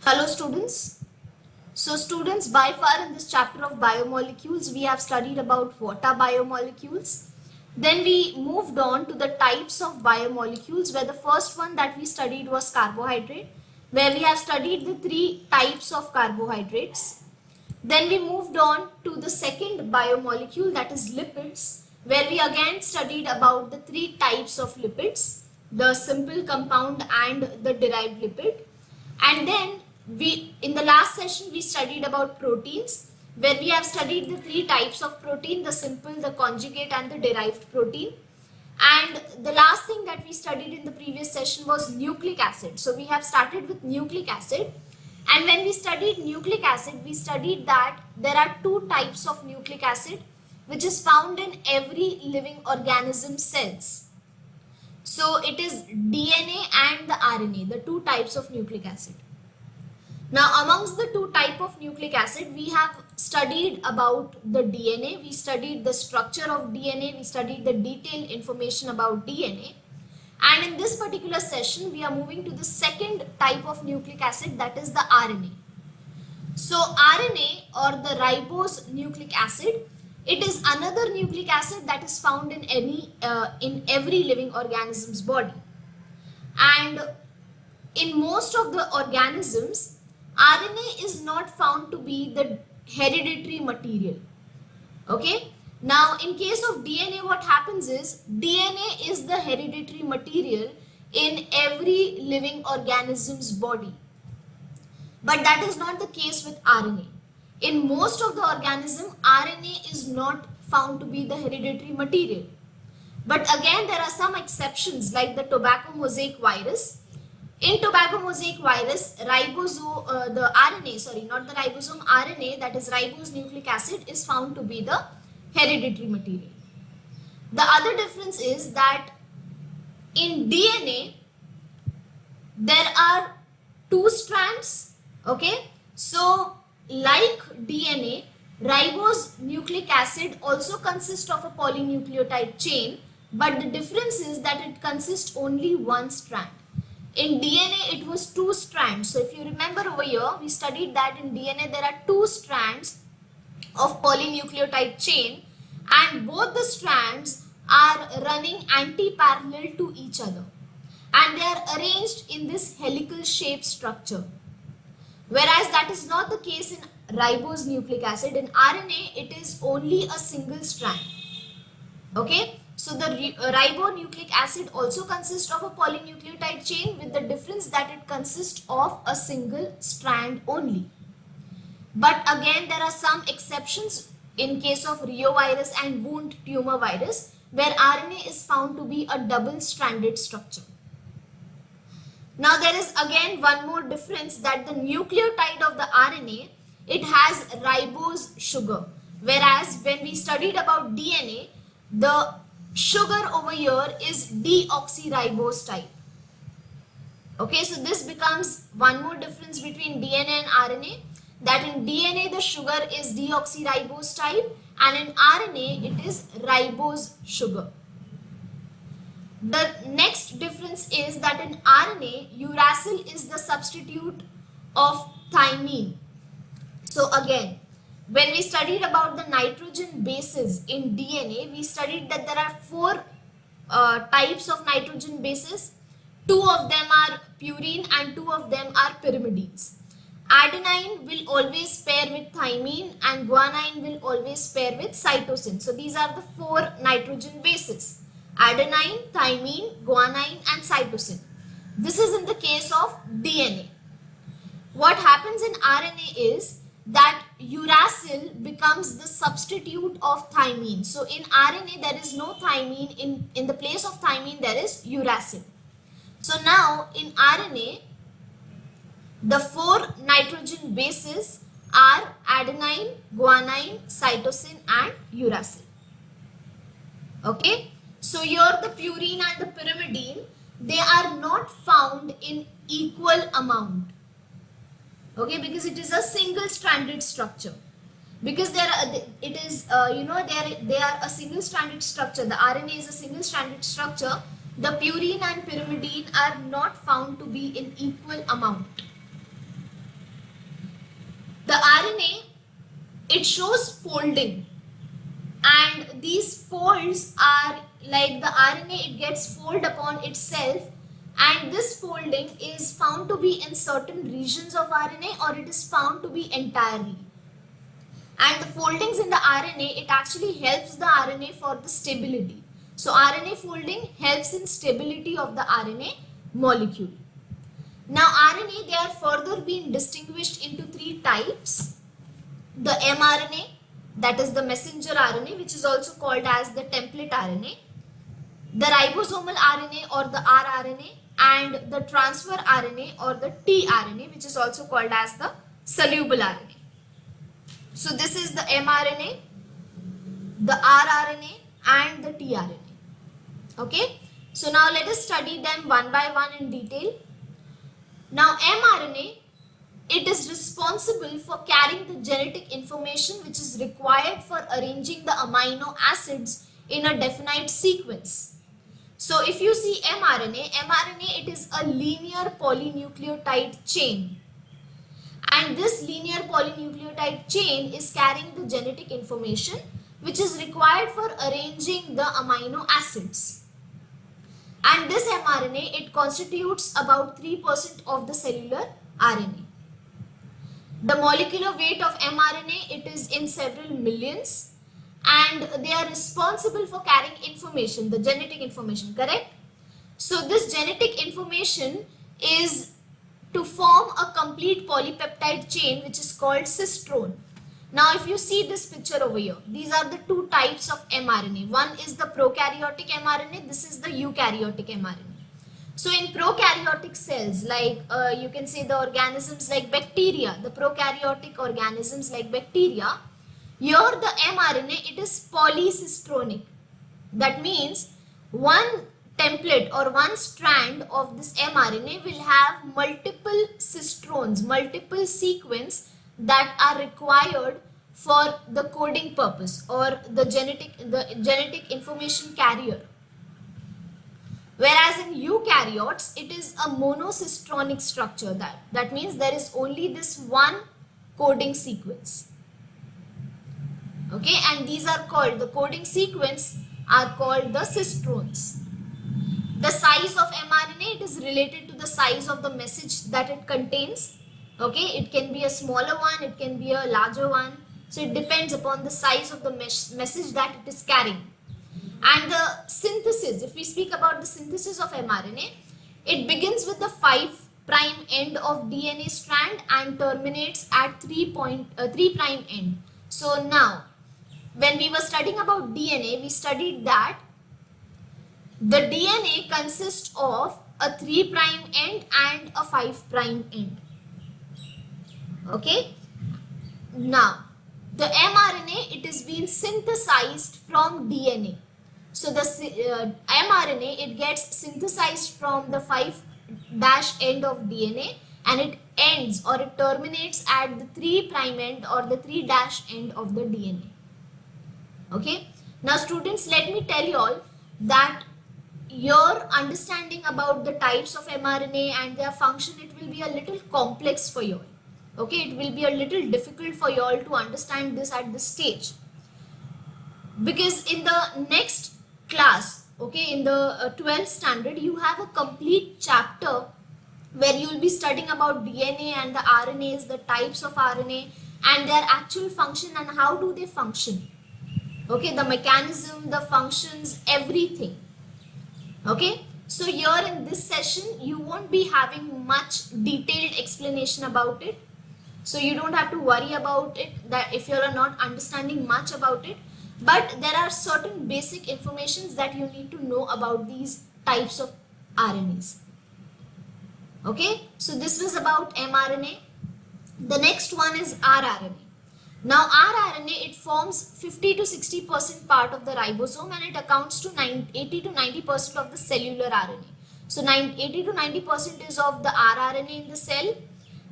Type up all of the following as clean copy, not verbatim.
Hello students. So students, by far in this chapter of biomolecules, we have studied about what are biomolecules. Then we moved on to the types of biomolecules, where the first one that we studied was carbohydrate, where we have studied the three types of carbohydrates. Then we moved on to the second biomolecule, that is lipids, where we again studied about the three types of lipids, the simple, compound and the derived lipid. And then in the last session we studied about proteins, where we have studied the three types of protein, the simple, the conjugate and the derived protein. And the last thing that we studied in the previous session was nucleic acid. So we have started with nucleic acid. And when we studied nucleic acid, we studied that there are two types of nucleic acid which is found in every living organism cells. So it is DNA and the RNA, the two types of nucleic acid. Now amongst the two type of nucleic acid, we have studied about the DNA, we studied the structure of DNA, we studied the detailed information about DNA. And in this particular session, we are moving to the second type of nucleic acid, that is the RNA. So RNA, or the ribose nucleic acid, it is another nucleic acid that is found in every living organism's body. And in most of the organisms, RNA is not found to be the hereditary material. Okay. Now, in case of DNA, what happens is DNA is the hereditary material in every living organism's body. But that is not the case with RNA. In most of the organism, RNA is not found to be the hereditary material. But again, there are some exceptions like the tobacco mosaic virus. In tobacco mosaic virus, the RNA, not the ribosome, RNA, that is ribose nucleic acid, is found to be the hereditary material. The other difference is that in DNA, there are two strands. Okay, so like DNA, ribose nucleic acid also consists of a polynucleotide chain, but the difference is that it consists only one strand. In DNA, it was two strands. So if you remember over here, we studied that in DNA there are two strands of polynucleotide chain, and both the strands are running anti-parallel to each other, and they are arranged in this helical shaped structure. Whereas that is not the case in ribose nucleic acid. In RNA, it is only a single strand. Okay. So the ribonucleic acid also consists of a polynucleotide chain, with the difference that it consists of a single strand only. But again, there are some exceptions in case of reovirus and wound tumor virus, where RNA is found to be a double-stranded structure. Now there is again one more difference, that the nucleotide of the RNA, it has ribose sugar, whereas when we studied about DNA, the sugar over here is deoxyribose type. Okay, so this becomes one more difference between DNA and RNA, that in DNA the sugar is deoxyribose type, and in RNA it is ribose sugar. The next difference is that in RNA, uracil is the substitute of thymine. So again, when we studied about the nitrogen bases in DNA, we studied that there are four types of nitrogen bases. Two of them are purine and two of them are pyrimidines. Adenine will always pair with thymine and guanine will always pair with cytosine. So these are the four nitrogen bases: adenine, thymine, guanine and cytosine. This is in the case of DNA. What happens in RNA is that uracil becomes the substitute of thymine. So in RNA there is no thymine, in the place of thymine there is uracil. So now in RNA, the four nitrogen bases are adenine, guanine, cytosine and uracil. Okay. So here the purine and the pyrimidine, they are not found in equal amount. Okay, because it is a single stranded structure. Because they are a single stranded structure. The RNA is a single stranded structure. The purine and pyrimidine are not found to be in equal amount. The RNA, it shows folding, and these folds are like the RNA, it gets folded upon itself, and this folding is found to be in certain regions of RNA, or it is found to be entirely. And the foldings in the RNA, it actually helps the RNA for the stability. So RNA folding helps in stability of the RNA molecule. Now RNA, they are further being distinguished into three types. The mRNA, that is the messenger RNA, which is also called as the template RNA. The ribosomal RNA or the rRNA, and the transfer RNA or the tRNA, which is also called as the soluble RNA. So this is the mRNA, the rRNA and the tRNA. Okay. So now let us study them one by one in detail. Now mRNA, it is responsible for carrying the genetic information which is required for arranging the amino acids in a definite sequence. So if you see mRNA, it is a linear polynucleotide chain. And this linear polynucleotide chain is carrying the genetic information which is required for arranging the amino acids. And this mRNA, it constitutes about 3% of the cellular RNA. The molecular weight of mRNA, it is in several millions, and they are responsible for carrying information, the genetic information, correct? So this genetic information is to form a complete polypeptide chain which is called cistrone. Now if you see this picture over here, these are the two types of mRNA. One is the prokaryotic mRNA, this is the eukaryotic mRNA. So in prokaryotic cells, like you can say the organisms like bacteria, the prokaryotic organisms like bacteria, here the mRNA, it is polycistronic. That means one template or one strand of this mRNA will have multiple cistrones, multiple sequence that are required for the coding purpose or the genetic information carrier. Whereas in eukaryotes, it is a monocistronic structure. That means there is only this one coding sequence. Okay, and these are called, the coding sequence are called the cistrones. The size of mRNA, it is related to the size of the message that it contains. Okay, it can be a smaller one, it can be a larger one. So it depends upon the size of the message that it is carrying. And the synthesis, if we speak about the synthesis of mRNA, it begins with the 5' end of DNA strand and terminates at 3' end. So now, when we were studying about DNA, we studied that the DNA consists of a 3' end and a 5' end. Okay. Now, the mRNA, it is being synthesized from DNA. So the mRNA, it gets synthesized from the 5' end of DNA, and it ends or it terminates at the 3' end or the 3' end of the DNA. Okay. Now students, let me tell you all that your understanding about the types of mRNA and their function, it will be a little complex for you all. Okay, it will be a little difficult for you all to understand this at this stage, because in the next class, okay, in the 12th standard, you have a complete chapter where you will be studying about DNA and the RNAs, the types of RNA and their actual function and how do they function. Okay, the mechanism, the functions, everything. Okay, so here in this session, you won't be having much detailed explanation about it. So you don't have to worry about it, that if you are not understanding much about it, but there are certain basic informations that you need to know about these types of RNAs. Okay, so this was about mRNA. The next one is rRNA. Now rRNA, it forms 50 to 60% part of the ribosome, and it accounts to 80 to 90% of the cellular RNA. So 80 to 90% is of the rRNA in the cell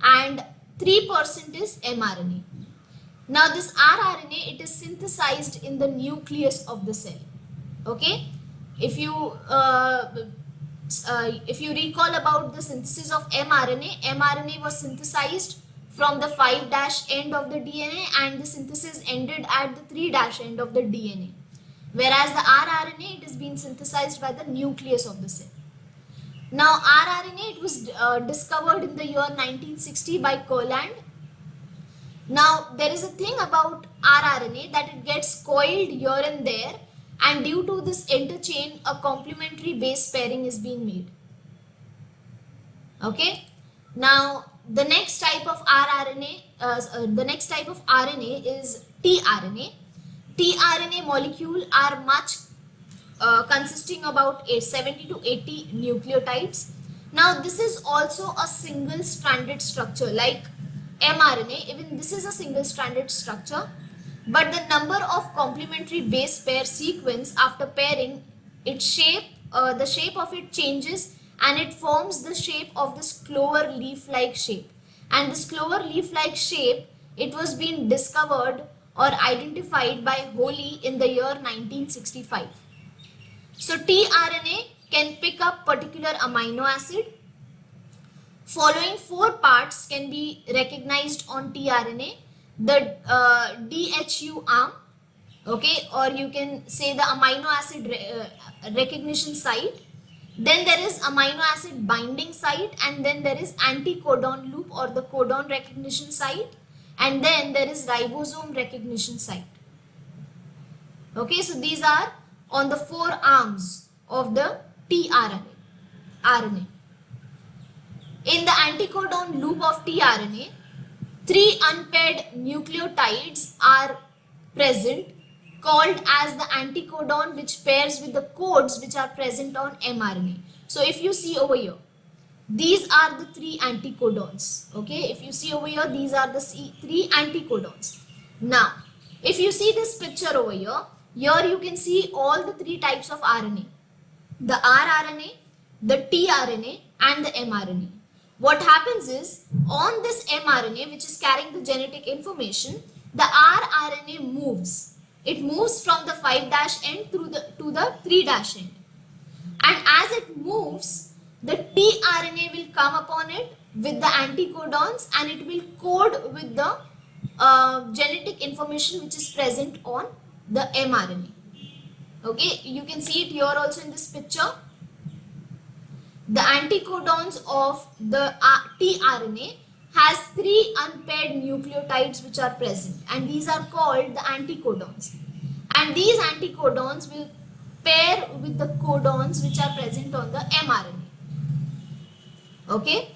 and 3% is mRNA. Now this rRNA, it is synthesized in the nucleus of the cell. Okay, if you recall about the synthesis of mRNA, mRNA was synthesized from the 5' end of the DNA, and the synthesis ended at the 3' end of the DNA. Whereas the rRNA, it is being synthesized by the nucleus of the cell. Now rRNA, it was discovered in the year 1960 by Kurland. Now there is a thing about rRNA that it gets coiled here and there, and due to this interchain a complementary base pairing is being made. Okay. Now the next type of RNA is tRNA. tRNA molecule are much consisting about 70 to 80 nucleotides. Now this is also a single stranded structure like mRNA. Even this is a single stranded structure, but the number of complementary base pair sequence after pairing, its shape, the shape of it changes, and it forms the shape of this clover leaf like shape. And this clover leaf like shape, it was being discovered or identified by Holy in the year 1965. So tRNA can pick up particular amino acid. Following 4 parts can be recognized on tRNA. The DHU arm, okay, or you can say the amino acid recognition site. Then there is amino acid binding site, and then there is anticodon loop or the codon recognition site, and then there is ribosome recognition site. Okay, so these are on the 4 arms of the tRNA. RNA. In the anticodon loop of tRNA, 3 unpaired nucleotides are present, called as the anticodon, which pairs with the codes which are present on mRNA. So if you see over here, these are the 3 anticodons. Okay, if you see over here, these are the 3 anticodons. Now, if you see this picture over here, you can see all the 3 types of RNA: the rRNA, the tRNA, and the mRNA. What happens is, on this mRNA, which is carrying the genetic information, the rRNA moves. It moves from the 5' end to the 3' end. And as it moves, the tRNA will come upon it with the anticodons, and it will code with the genetic information which is present on the mRNA. Okay, you can see it here also in this picture. The anticodons of the tRNA has 3 unpaired nucleotides which are present, and these are called the anticodons. And these anticodons will pair with the codons which are present on the mRNA. Okay,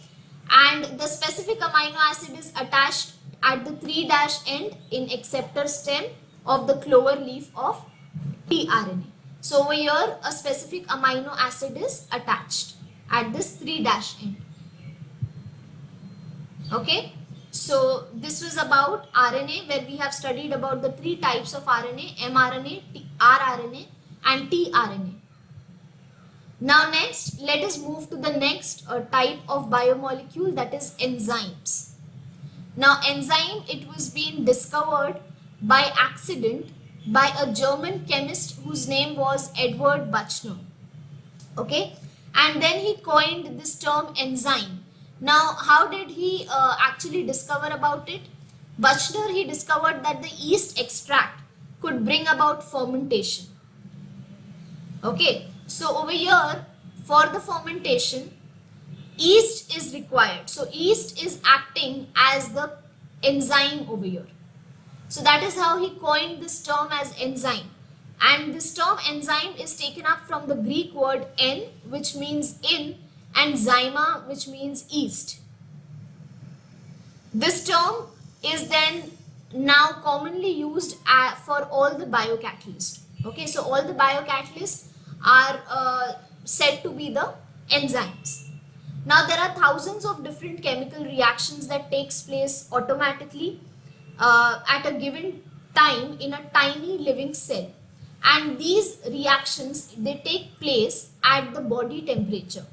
and the specific amino acid is attached at the 3' end in acceptor stem of the clover leaf of tRNA. So over here, a specific amino acid is attached at this 3' end. Okay, so this was about RNA, where we have studied about the 3 types of RNA: mRNA, rRNA, and tRNA. Now next, let us move to the next type of biomolecule, that is enzymes. Now enzyme, it was being discovered by accident by a German chemist whose name was Edward Buchner. Okay, and then he coined this term enzyme. Now how did he actually discover about it? Buchner, he discovered that the yeast extract could bring about fermentation. Okay, so over here, for the fermentation, yeast is required. So yeast is acting as the enzyme over here. So that is how he coined this term as enzyme. And this term enzyme is taken up from the Greek word en, which means in, and zyma, which means yeast. This term is then now commonly used for all the biocatalysts. Okay, so all the biocatalysts are said to be the enzymes. Now there are thousands of different chemical reactions that takes place automatically at a given time in a tiny living cell, and these reactions, they take place at the body temperature.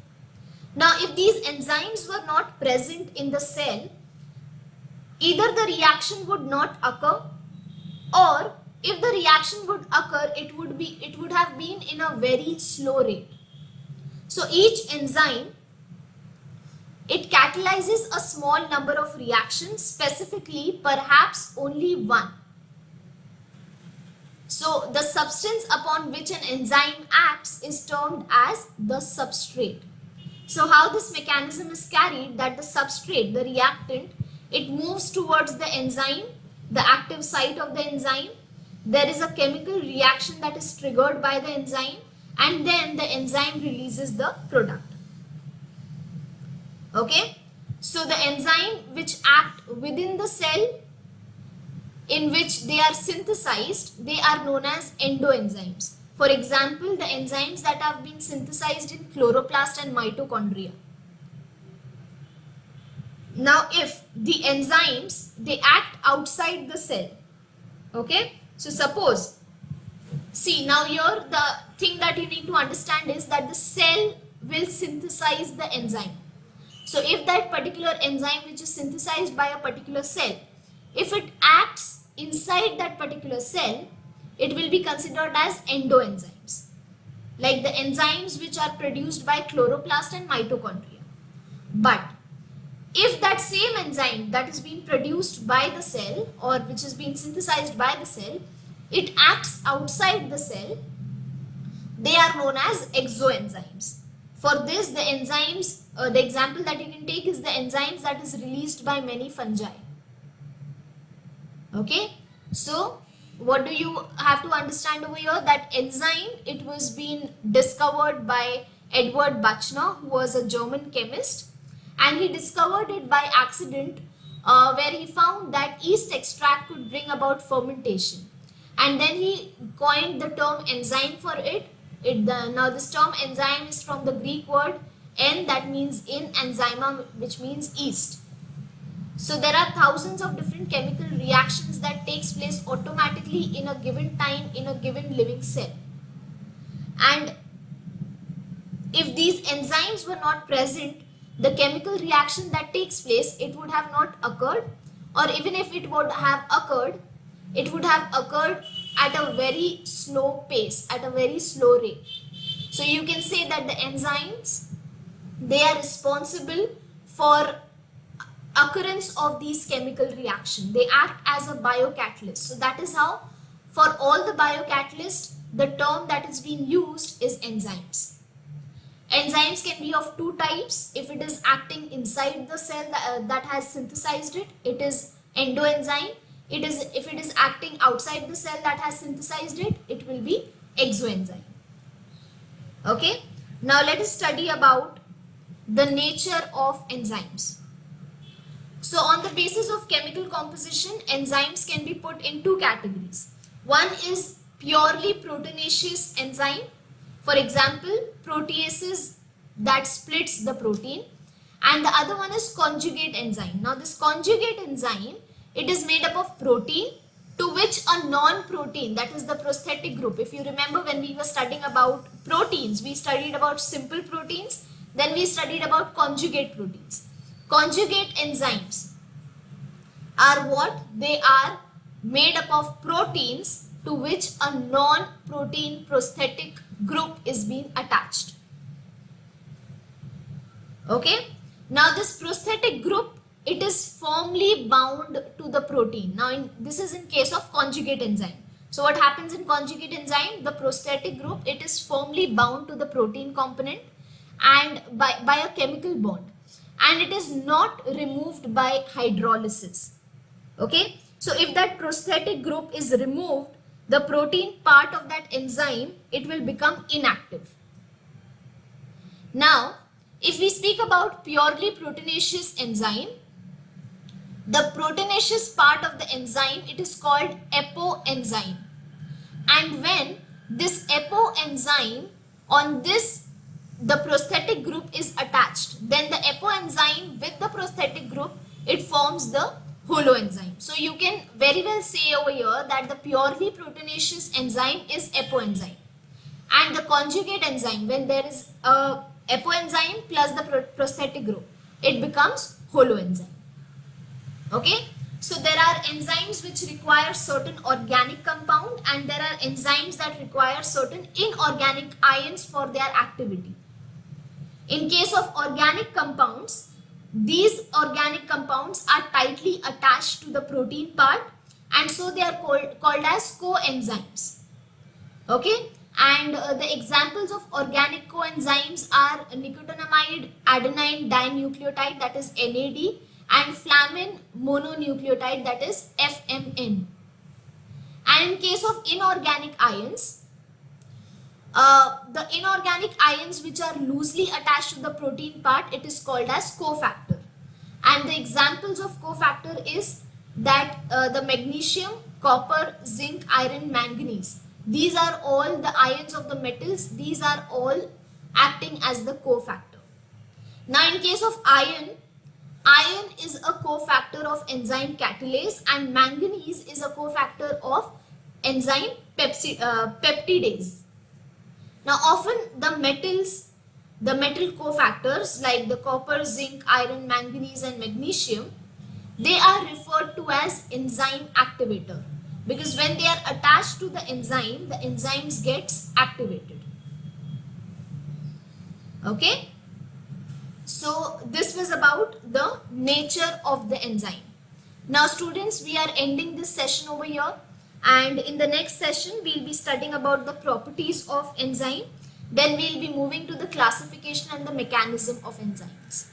Now if these enzymes were not present in the cell, either the reaction would not occur, or if the reaction would occur, it would have been in a very slow rate. So each enzyme, it catches catalyzes a small number of reactions, specifically perhaps only one. So the substance upon which an enzyme acts is termed as the substrate. So how this mechanism is carried, that the substrate, the reactant, it moves towards the enzyme, the active site of the enzyme. There is a chemical reaction that is triggered by the enzyme, and then the enzyme releases the product. Okay, so the enzyme which act within the cell in which they are synthesized, they are known as endoenzymes. For example, the enzymes that have been synthesized in chloroplast and mitochondria. Now, if the enzymes, they act outside the cell, okay, so suppose, see now here the thing that you need to understand is that the cell will synthesize the enzyme. So if that particular enzyme which is synthesized by a particular cell, if it acts inside that particular cell, it will be considered as endoenzymes, like the enzymes which are produced by chloroplast and mitochondria. But if that same enzyme that is being produced by the cell or which is being synthesized by the cell, it acts outside the cell, they are known as exoenzymes. For this, the enzymes, the example that you can take is the enzymes that is released by many fungi. Okay, so what do you have to understand over here? That enzyme, it was being discovered by Edward Buchner, who was a German chemist, and he discovered it by accident where he found that yeast extract could bring about fermentation, and then he coined the term enzyme for it. Now this term enzyme is from the Greek word en, that means in, enzyma, which means yeast. So there are thousands of different chemical reactions that takes place automatically in a given time in a given living cell. And if these enzymes were not present, the chemical reaction that takes place, it would have not occurred, or even if it would have occurred, it would have occurred at a very slow pace, at a very slow rate. So you can say that the enzymes, they are responsible for occurrence of these chemical reaction. They act as a biocatalyst. So that is how for all the biocatalysts, the term that is being used is enzymes. Enzymes can be of two types. If it is acting inside the cell that has synthesized it, it is endoenzyme. If it is acting outside the cell that has synthesized it, it will be exoenzyme. Okay. Now let us study about the nature of enzymes. So on the basis of chemical composition, enzymes can be put in two categories. One is purely proteinaceous enzyme. For example, proteases that splits the protein, and the other one is conjugate enzyme. Now this conjugate enzyme, it is made up of protein to which a non-protein, that is the prosthetic group. If you remember when we were studying about proteins, we studied about simple proteins, then we studied about conjugate proteins. Conjugate enzymes are what? They are made up of proteins to which a non-protein prosthetic group is being attached. Okay. Now this prosthetic group, it is firmly bound to the protein. Now this is in case of conjugate enzyme. So what happens in conjugate enzyme? The prosthetic group, it is firmly bound to the protein component and by a chemical bond, and it is not removed by hydrolysis. Okay. So if that prosthetic group is removed, the protein part of that enzyme, it will become inactive. Now, if we speak about purely proteinaceous enzyme, the proteinaceous part of the enzyme, it is called apoenzyme. And when this apoenzyme, on this the prosthetic group is attached, then the apoenzyme with the prosthetic group, it forms the holoenzyme. So you can very well say over here that the purely proteinaceous enzyme is apoenzyme, and the conjugate enzyme, when there is a apoenzyme plus the prosthetic group, it becomes holoenzyme. Okay, so there are enzymes which require certain organic compound, and there are enzymes that require certain inorganic ions for their activity. In case of organic compounds, these organic compounds are tightly attached to the protein part, and so they are called as coenzymes. Okay, and the examples of organic coenzymes are nicotinamide adenine dinucleotide, that is NAD, and flamin mononucleotide, that is FMN. And in case of inorganic ions, the inorganic ions which are loosely attached to the protein part, it is called as cofactor. And the examples of cofactor is that the magnesium, copper, zinc, iron, manganese. These are all the ions of the metals. These are all acting as the cofactor. Now in case of iron, iron is a cofactor of enzyme catalase, and manganese is a cofactor of enzyme peptidase. Now often the metal cofactors like the copper, zinc, iron, manganese and magnesium, they are referred to as enzyme activator, because when they are attached to the enzymes gets activated. Okay. So this was about the nature of the enzyme. Now students, we are ending this session over here, and in the next session we'll be studying about the properties of enzyme. Then we'll be moving to the classification and the mechanism of enzymes.